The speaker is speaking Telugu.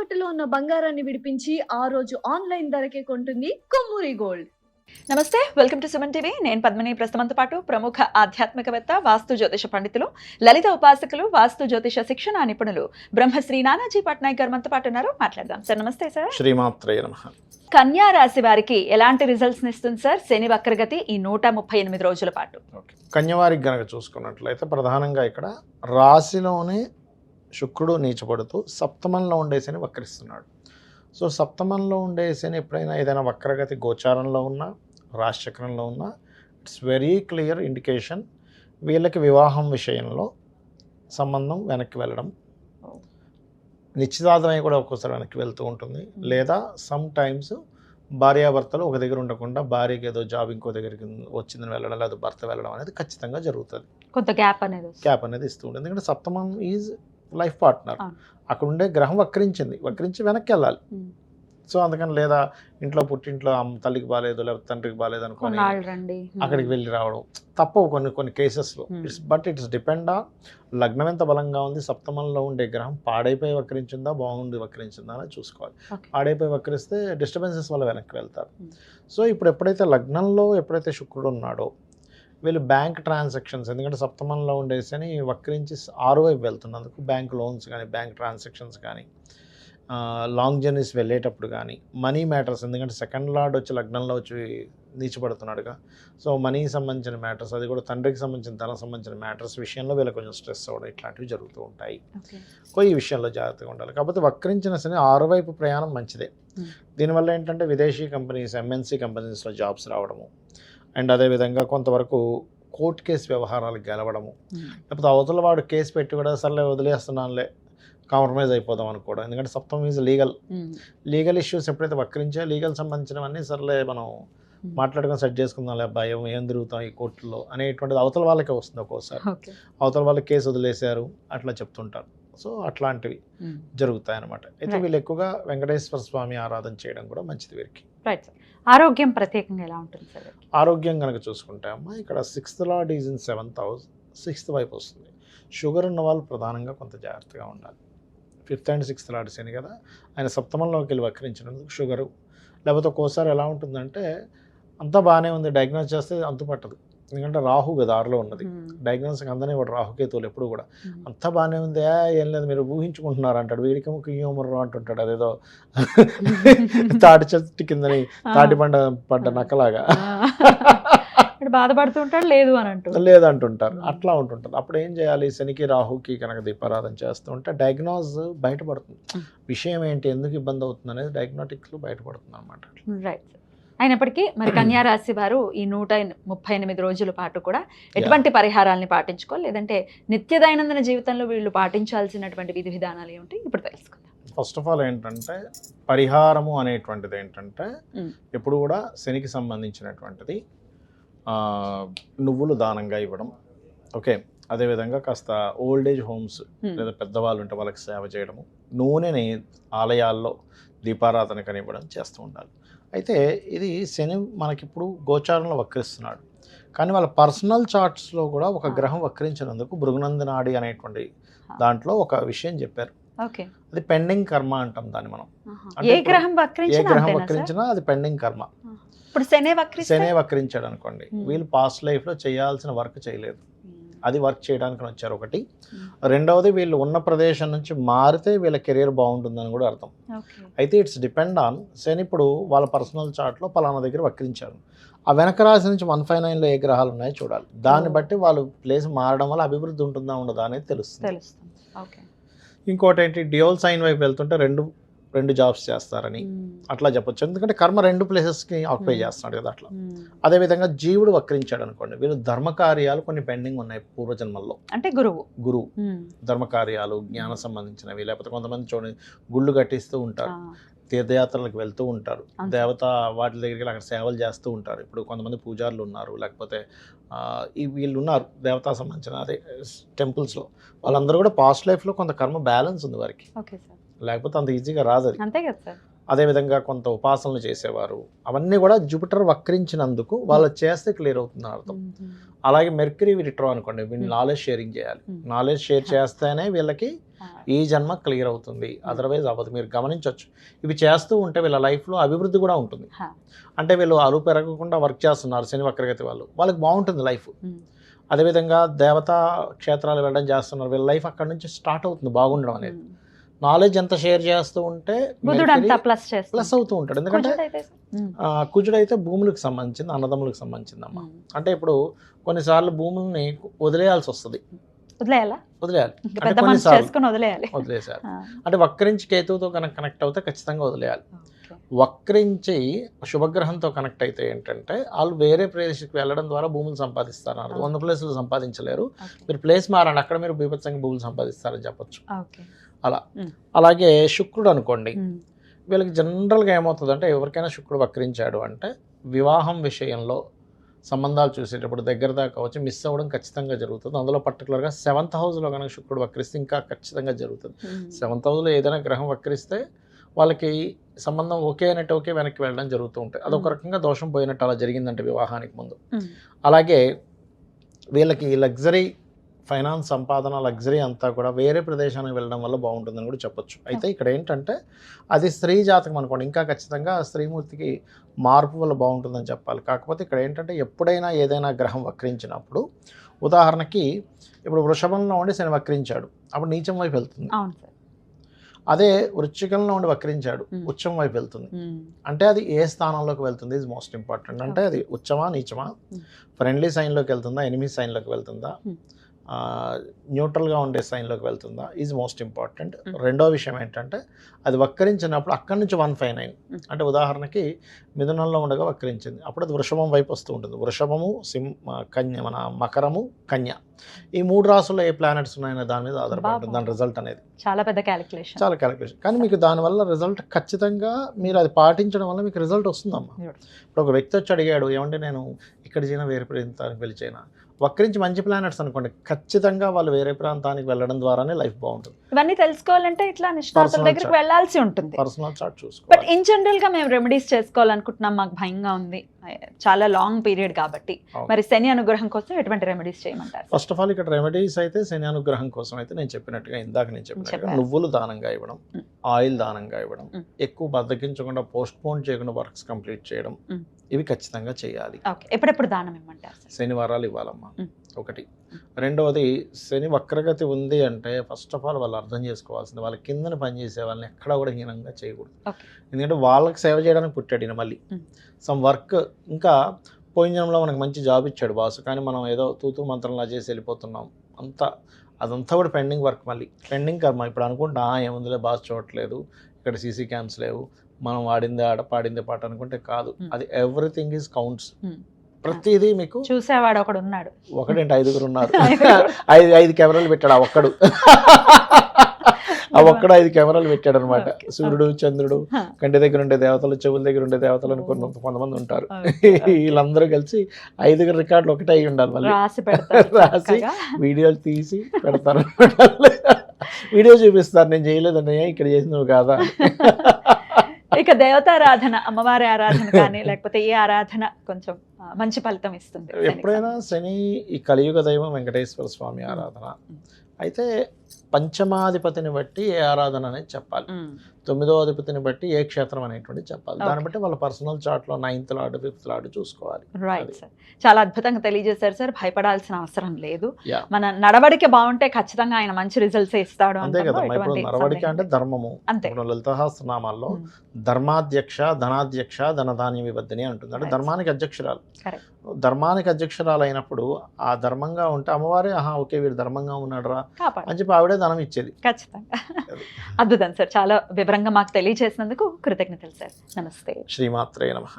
తాకట్టులో ఉన్న బంగారాన్ని విడిపించి ఆ రోజు ఆన్లైన్ ధరకే కొంటుంది కొమ్మూరి గోల్డ్. నమస్తే, వెల్కమ్ టు సుమన్ టీవీ. నేను పద్మిని. ప్రస్తుతంతో పాటు ప్రముఖ ఆధ్యాత్మికవేత్త, వాస్తు జ్యోతిష పండితులు, లలిత ఉపాసకులు, వాస్తు జ్యోతిష శిక్షణ నిపుణులు బ్రహ్మశ్రీ నానాజీ పట్నాయక్ గారు మనతో పాటు ఉన్నారు. మాట్లాడదాం సార్. నమస్తే సార్. శ్రీమాత్రే నమః. కన్యా రాశి వారికి ఎలాంటి రిజల్ట్స్ ఇస్తుంది సార్ శని వక్రగతి ఈ 138 రోజుల పాటు? కన్యవారికి గనక చూసుకున్నట్లయితే ప్రధానంగా ఇక్కడ రాశిలోనే శుక్రుడు నీచపడుతూ సప్తమంలో ఉండే శని వక్రిస్తున్నాడు. సో సప్తమంలో ఉండే శని ఎప్పుడైనా ఏదైనా వక్రగతి గోచారంలో ఉన్నా, రాశిచక్రంలో ఉన్నా, ఇట్స్ వెరీ క్లియర్ ఇండికేషన్ వీళ్ళకి వివాహం విషయంలో సంబంధం వెనక్కి వెళ్ళడం, నిశ్చితార్థమై కూడా ఒక్కోసారి వెనక్కి వెళ్తూ ఉంటుంది. లేదా సమ్ టైమ్స్ భార్యాభర్తలు ఒక దగ్గర ఉండకుండా భార్యకి ఏదో జాబ్ ఇంకో దగ్గరికి వచ్చిందని వెళ్ళడం, లేదా భర్త వెళ్ళడం అనేది ఖచ్చితంగా జరుగుతుంది. కొంత గ్యాప్ అనేది ఇస్తూ ఉంటుంది. ఎందుకంటే సప్తమం ఈజ్ లైఫ్ పార్ట్నర్. అక్కడ ఉండే గ్రహం వక్రించి వెనక్కి వెళ్ళాలి. సో అందుకని లేదా ఇంట్లో పుట్టింట్లో తల్లికి బాగాలేదు, లేకపోతే తండ్రికి బాగాలేదు అనుకోని అక్కడికి వెళ్ళి రావడం తప్పవు కొన్ని కేసెస్లో. ఇట్స్ డిపెండ్ ఆన్ లగ్నం ఎంత బలంగా ఉంది, సప్తమంలో ఉండే గ్రహం పాడైపోయి వక్రించిందా, బాగుండి వక్రించిందా అని చూసుకోవాలి. పాడైపోయి వక్రిస్తే డిస్టర్బెన్సెస్ వల్ల వెనక్కి వెళ్తారు. సో ఇప్పుడు ఎప్పుడైతే లగ్నంలో శుక్రుడు ఉన్నాడో వీళ్ళు బ్యాంక్ ట్రాన్సాక్షన్స్, ఎందుకంటే సప్తమంలో ఉండేసని వక్రించి 6 వైపు వెళ్తున్నందుకు బ్యాంక్ లోన్స్ కానీ, బ్యాంక్ ట్రాన్సాక్షన్స్ కానీ, లాంగ్ జర్నీస్ వెళ్ళేటప్పుడు కానీ, మనీ మ్యాటర్స్, ఎందుకంటే సెకండ్ లార్డ్ వచ్చి లగ్నంలో వచ్చి నీచపడుతున్నాడుగా. సో మనీకి సంబంధించిన మ్యాటర్స్, అది కూడా తండ్రికి సంబంధించిన ధనం సంబంధించిన మ్యాటర్స్ విషయంలో వీళ్ళకి కొంచెం స్ట్రెస్ అవ్వడం ఇట్లాంటివి జరుగుతూ ఉంటాయి. ఈ విషయంలో జాగ్రత్తగా ఉండాలి. కాకపోతే వక్రించిన శని 6 వైపు ప్రయాణం మంచిదే. దీనివల్ల ఏంటంటే విదేశీ కంపెనీస్, ఎంఎన్సీ కంపెనీస్లో జాబ్స్ రావడము, అండ్ అదేవిధంగా కొంతవరకు కోర్టు కేసు వ్యవహారాలు గెలవడము, లేకపోతే అవతల వాడు కేసు పెట్టి కూడా సర్లే వదిలేస్తున్నానులే కాంప్రమైజ్ అయిపోదాం అనుకోవడం. ఎందుకంటే సప్తమం ఈజ్ లీగల్ ఇష్యూస్ ఎప్పుడైతే వక్రించా లీగల్ సంబంధించినవన్నీ సర్లే మనం మాట్లాడుకొని సెట్ చేసుకుందాం, లే భయం ఏం తిరుగుతాం ఈ కోర్టులో అనేటువంటిది అవతల వాళ్ళకే వస్తుంది. ఒక్కోసారి అవతల వాళ్ళకి కేసు వదిలేశారు అట్లా చెప్తుంటారు. సో అట్లాంటివి జరుగుతాయి అన్నమాట. అయితే వీళ్ళు ఎక్కువగా వెంకటేశ్వర స్వామి ఆరాధన చేయడం కూడా మంచిది వీరికి. ఆరోగ్యం ప్రత్యేకంగా ఎలా ఉంటుంది సార్? ఆరోగ్యం కనుక చూసుకుంటే అమ్మ ఇక్కడ 6th lord is in 7th house, 6th వైపు వస్తుంది. షుగర్ ఉన్న వాళ్ళు ప్రధానంగా కొంత జాగ్రత్తగా ఉండాలి. 5th and 6th లార్డ్ శని కదా, ఆయన సప్తమంలోకి వెళ్ళి వక్రించినందుకు షుగరు. లేకపోతే ఒక్కోసారి ఎలా ఉంటుందంటే అంతా బాగానే ఉంది, డయాగ్నోస్ చేస్తే అంతుపట్టదు. ఎందుకంటే రాహు కదా 6లో ఉన్నది. డయాగ్నోస్కి అందనే వాడు రాహుకేతువులు ఎప్పుడు కూడా అంతా బాగానే ఉంది, ఏం లేదు మీరు ఊహించుకుంటున్నారు అంటాడు. వీడికి యూమర్ అంటుంటాడు, అదేదో తాటి చెట్టు కిందని తాటి పడ్డ నక్కలాగా బాధపడుతుంటాడు, లేదంటుంటారు. అట్లా ఉంటుంటారు. అప్పుడు ఏం చేయాలి? శనికి రాహుకి కనుక దీపారాధన చేస్తూ ఉంటే డయాగ్నోస్ బయటపడుతుంది. విషయం ఏంటి, ఎందుకు ఇబ్బంది అవుతుంది అనేది డయాగ్నోటిక్స్లో బయటపడుతుంది అనమాట. రైట్. అయినప్పటికీ మరి కన్యా రాశి వారు ఈ 138 రోజుల పాటు కూడా ఎటువంటి పరిహారాలని పాటించుకోవాలి, లేదంటే నిత్య దైనందిన జీవితంలో వీళ్ళు పాటించాల్సినటువంటి విధి విధానాలు ఏమిటి ఇప్పుడు తెలుసుకుందాం. ఫస్ట్ ఆఫ్ ఆల్ ఏంటంటే పరిహారము అనేటువంటిది ఏంటంటే ఎప్పుడు కూడా శనికి సంబంధించినటువంటిది నువ్వులు దానంగా ఇవ్వడం. ఓకే, అదేవిధంగా కాస్త ఓల్డ్ ఏజ్ హోమ్స్ లేదా పెద్దవాళ్ళు ఉంటే వాళ్ళకి సేవ చేయడము, నూనెని ఆలయాల్లో దీపారాధన కనివ్వడం చేస్తూ ఉండాలి. అయితే ఇది శని మనకిప్పుడు గోచారంలో వక్రిస్తున్నాడు, కానీ వాళ్ళ పర్సనల్ చార్ట్స్లో కూడా ఒక గ్రహం వక్రించినందుకు భృగునందనాడి అనేటువంటి దాంట్లో ఒక విషయం చెప్పారు. అది పెండింగ్ కర్మ అంటాం దాన్ని మనం. ఏ గ్రహం వక్రించినా అది పెండింగ్ కర్మ. శనే వక్రించాడు అనుకోండి, వీళ్ళు పాస్ట్ లైఫ్లో చేయాల్సిన వర్క్ చేయలేదు, అది వర్క్ చేయడానికి వచ్చారు ఒకటి. రెండవది వీళ్ళు ఉన్న ప్రదేశం నుంచి మారితే వీళ్ళ కెరీర్ బాగుంటుందని కూడా అర్థం. అయితే ఇట్స్ డిపెండ్ ఆన్ శని. ఇప్పుడు వాళ్ళ పర్సనల్ చార్ట్లో పలానా దగ్గర వక్రించారు, ఆ వెనక రాశి నుంచి 159లో ఏ గ్రహాలు ఉన్నాయో చూడాలి. దాన్ని బట్టి వాళ్ళు ప్లేస్ మారడం వల్ల అభివృద్ధి ఉంటుందా ఉండదా అనేది తెలుస్తుంది. ఇంకోటి ఏంటి, డ్యూయల్ సైన్ వైపు వెళ్తుంటే రెండు జాబ్స్ చేస్తారని అట్లా చెప్పొచ్చు. ఎందుకంటే కర్మ 2 ప్లేసెస్కి ఆక్యుపై చేస్తున్నాడు కదా అట్లా. అదేవిధంగా జీవుడు వక్రించాడు అనుకోండి, వీళ్ళు ధర్మకార్యాలు కొన్ని పెండింగ్ ఉన్నాయి పూర్వజన్మల్లో. అంటే గురువు ధర్మకార్యాలు, జ్ఞాన సంబంధించినవి, లేకపోతే కొంతమంది చూడండి గుళ్ళు కట్టిస్తూ ఉంటారు, తీర్థయాత్రలకు వెళ్తూ ఉంటారు, దేవత వాటి దగ్గరికి అక్కడ సేవలు చేస్తూ ఉంటారు. ఇప్పుడు కొంతమంది పూజారులు ఉన్నారు, లేకపోతే వీళ్ళు ఉన్నారు దేవతా సంబంధించిన అదే టెంపుల్స్లో. వాళ్ళందరూ కూడా పాస్ట్ లైఫ్లో కొంత కర్మ బ్యాలెన్స్ ఉంది వారికి, లేకపోతే అంత ఈజీగా రాదు అది. అంతే కదా సార్. అదేవిధంగా కొంత ఉపాసనలు చేసేవారు, అవన్నీ కూడా జూపిటర్ వక్రించినందుకు వాళ్ళు చేస్తే క్లియర్ అవుతుంది అర్థం. అలాగే మెర్క్యూరీ రిట్రో అనుకోండి, వీళ్ళు నాలెడ్జ్ షేరింగ్ చేయాలి. నాలెడ్జ్ షేర్ చేస్తేనే వీళ్ళకి ఈ జన్మ క్లియర్ అవుతుంది, అదర్వైజ్ అవ్వదు. మీరు గమనించవచ్చు, ఇవి చేస్తూ ఉంటే వీళ్ళ లైఫ్లో అభివృద్ధి కూడా ఉంటుంది. అంటే వీళ్ళు అరువు పెరగకుండా వర్క్ చేస్తున్నారు శని వక్రగతి వాళ్ళకి బాగుంటుంది లైఫ్. అదేవిధంగా దేవతా క్షేత్రాలు వెళ్ళడం చేస్తున్నారు, వీళ్ళ లైఫ్ అక్కడ నుంచి స్టార్ట్ అవుతుంది బాగుండడం అనేది. నాలెడ్జ్ ఎంత షేర్ చేస్తూ ఉంటే ప్లస్ అవుతూ ఉంటాడు. ఎందుకంటే కుజుడైతే భూములకు సంబంధించింది, అన్నదమ్ములకు సంబంధించింది అమ్మ. అంటే ఇప్పుడు కొన్నిసార్లు భూముల్ని వదిలేయాల్సి వస్తుంది, వదిలేయాలి వదిలేసారు. అంటే వక్రించి కేతువుతో కనెక్ట్ అవుతే ఖచ్చితంగా వదిలేయాలి. వక్రించి శుభగ్రహంతో కనెక్ట్ అయితే ఏంటంటే వాళ్ళు వేరే ప్రదేశకి వెళ్ళడం ద్వారా భూములు సంపాదిస్తారు. 100 ప్లేసులు సంపాదించలేరు, మీరు ప్లేస్ మారండి, అక్కడ మీరు బీభత్సంగా భూములు సంపాదిస్తారని చెప్పొచ్చు. అలా అలాగే శుక్రుడు అనుకోండి, వీళ్ళకి జనరల్గా ఏమవుతుంది అంటే ఎవరికైనా శుక్రుడు వక్రించాడు అంటే వివాహం విషయంలో సంబంధాలు చూసేటప్పుడు దగ్గర దాకా వచ్చి మిస్ అవ్వడం ఖచ్చితంగా జరుగుతుంది. అందులో పర్టికులర్గా 7th హౌస్లో కనుక శుక్రుడు వక్రిస్తే ఇంకా ఖచ్చితంగా జరుగుతుంది. 7th హౌస్లో ఏదైనా గ్రహం వక్రిస్తే వాళ్ళకి సంబంధం ఓకే అన్నట్టు ఓకే వెనక్కి వెళ్ళడం జరుగుతూ ఉంటుంది. అదొక రకంగా దోషం పోయినట్టు అలా జరిగిందంటే వివాహానికి ముందు. అలాగే వీళ్ళకి లగ్జరీ ఫైనాన్స్ సంపాదన లగ్జరీ అంతా కూడా వేరే ప్రదేశానికి వెళ్ళడం వల్ల బాగుంటుందని కూడా చెప్పొచ్చు. అయితే ఇక్కడ ఏంటంటే అది స్త్రీ జాతకం అనుకోండి, ఇంకా ఖచ్చితంగా స్త్రీమూర్తికి మార్పు వల్ల బాగుంటుందని చెప్పాలి. కాకపోతే ఇక్కడ ఏంటంటే ఎప్పుడైనా ఏదైనా గ్రహం వక్రించినప్పుడు, ఉదాహరణకి ఇప్పుడు వృషభంలో ఉండి శని వక్రించాడు, అప్పుడు నీచం వైపు వెళ్తుంది. అదే వృశ్చికంలో ఉండి వక్రించాడు, ఉచ్చం వైపు వెళ్తుంది. అంటే అది ఏ స్థానంలోకి వెళ్తుంది ఈజ్ మోస్ట్ ఇంపార్టెంట్. అంటే అది ఉచ్చమా నీచమా, ఫ్రెండ్లీ సైన్లోకి వెళ్తుందా, ఎనిమీ సైన్లోకి వెళ్తుందా, న్యూట్రల్గా ఉండే సైన్లోకి వెళ్తుందా ఈజ్ మోస్ట్ ఇంపార్టెంట్. రెండో విషయం ఏంటంటే అది వక్రించినప్పుడు అక్కడి నుంచి 159, అంటే ఉదాహరణకి మిథునంలో ఉండగా వక్రించింది, అప్పుడు అది వృషభం వైపు వస్తూ ఉంటుంది. వృషభము, కన్య, మన మకరము, కన్య, ఈ 3 రాసుల్లో ఏ ప్లానెట్స్ ఉన్నాయనే దాని మీద ఆధారపడుతుంది దాని రిజల్ట్ అనేది. చాలా పెద్ద క్యాలిక్యులేషన్, చాలా క్యాలిక్యులేషన్. కానీ మీకు దానివల్ల రిజల్ట్ ఖచ్చితంగా మీరు అది పాటించడం వల్ల మీకు రిజల్ట్ వస్తుందమ్మా. ఇప్పుడు ఒక వ్యక్తి వచ్చి అడిగాడు, ఏమంటే నేను ఇక్కడ చేయనా వేరే ప్రాంతానికి వెళ్ళి చేయనా, వక్రించి మంచి ప్లానెట్స్ అనుకోండి, ఖచ్చితంగా వాళ్ళు వేరే ప్రాంతానికి వెళ్ళడం ద్వారానే లైఫ్ బాగుంటుంది. ఇవన్నీ తెలుసుకోవాలంటే ఇట్లా నిష్ణాతుల దగ్గరికి వెళ్ళాల్సి ఉంటుంది. పర్సనల్ చార్ట్ చూసుకోవాలి. బట్ ఇన్ జనరల్ గా మేము రెమెడీస్ చేసుకోవాలనుకుంటున్నాం, మాకు భయంగా ఉంది, చాలా లాంగ్ పీరియడ్ కాబట్టి, మరి శని అనుగ్రహం కోసం ఎటువంటి రెమెడీస్ చేయమంటారు? ఫస్ట్ ఆఫ్ ఆల్ ఇక్కడ రెమెడీస్ అయితే శని అనుగ్రహం కోసం అయితే నేను చెప్పినట్టుగా ఇందాక నేను చెప్పినట్టుగా నువ్వులు దానంగా ఇవ్వడం, ఆయిల్ దానంగా ఇవ్వడం, ఎక్కువ బద్దకించకుండా పోస్ట్ పోన్ చేయకుండా వర్క్స్ కంప్లీట్ చేయడం, ఇవి ఖచ్చితంగా చేయాలి. ఎప్పుడెప్పుడు దానం ఇవ్వమంటారు? శనివారాలు ఇవ్వాలమ్మా ఒకటి. రెండవది శని వక్రగతి ఉంది అంటే ఫస్ట్ ఆఫ్ ఆల్ వాళ్ళు అర్థం చేసుకోవాల్సింది, వాళ్ళ కిందన పనిచేసే వాళ్ళని ఎక్కడా కూడా హీనంగా చేయకూడదు. ఎందుకంటే వాళ్ళకి సేవ చేయడానికి పుట్టాడు ఈయన. మళ్ళీ సమ్ వర్క్, ఇంకా పోయిన జన్మలో మనకు మంచి జాబ్ ఇచ్చాడు బాస్, కానీ మనం ఏదో తూతూ మంత్రంలా చేసి వెళ్ళిపోతున్నాం, అదంతా కూడా పెండింగ్ వర్క్, మళ్ళీ పెండింగ్ కర్మ. ఇప్పుడు అనుకుంటా ఏముందిలే బాస్ చూడట్లేదు, ఇక్కడ సీసీ క్యామ్స్ లేవు, మనం వాడిందే ఆడ పాడిందే పాట అనుకుంటే కాదు, అది ఎవ్రీథింగ్ ఈజ్ కౌంట్స్. ప్రతిదీ మీకు చూసేవాడు ఒకడు ఉన్నాడు, ఒకటేంటి 5 ఉన్నారు, 5 కెమెరాలు పెట్టాడు ఆ ఒక్కడు. ఆ ఒక్కడు 5 కెమెరాలు పెట్టాడు అనమాట. సూర్యుడు, చంద్రుడు, కంటి దగ్గర ఉండే దేవతలు, చెవుల దగ్గర ఉండే దేవతలు అని కొంతమంది ఉంటారు. వీళ్ళందరూ కలిసి 5 రికార్డులు ఒకటే అయి ఉండాలి. మళ్ళీ రాసి వీడియోలు తీసి పెడతారు అనమాట. వీడియో చూపిస్తారు, నేను చేయలేదన్నయ్య ఇక్కడ చేసి నువ్వు కాదా. ఇక దేవతారాధన, అమ్మవారి ఆరాధన కానీ లేకపోతే ఏ ఆరాధన కొంచెం మంచి ఫలితం ఇస్తుంది? ఎప్పుడైనా శని ఈ కలియుగ దైవం వెంకటేశ్వర స్వామి ఆరాధన అయితే పంచమాధిపతిని బట్టి ఏ ఆరాధన అనేది చెప్పాలి, 9వ అధిపతిని బట్టి ఏ క్షేత్రం అనేటువంటి చెప్పాలి. దాన్ని బట్టి వాళ్ళ పర్సనల్ చార్ట్లో 9th లార్డ్ 5th లార్డ్ చూసుకోవాలి. రైట్ సార్, చాలా అద్భుతంగా తెలియజేశారు సార్. భయపడాల్సిన అవసరం లేదు, మన నడవడిక బాగుంటే ఖచ్చితంగా ఆయన మంచి రిజల్ట్స్ ఇస్తాడు. అంతే కదా. ఇప్పుడు నడవడిక అంటే ధర్మము. ఇప్పుడు లలితాసహస్రనామాల్లో ధర్మాధ్యక్ష, ధనాధ్యక్ష, ధనధాన్య వివర్ధిని అంటుంది. అంటే ధర్మానికి అధ్యక్షురాలు. ధర్మానికి అధ్యక్షురాలు అయినప్పుడు ఆ ధర్మంగా ఉంటే అమ్మవారే ఓకే వీడు ధర్మంగా ఉన్నాడు రా అని చెప్పి ఆవిడే ధనం ఇచ్చేది. ఖచ్చితంగా. అద్భుతం సార్, చాలా వివరంగా మాకు తెలియజేసినందుకు కృతజ్ఞతలు సార్. నమస్తే. శ్రీమాత్రే నమః.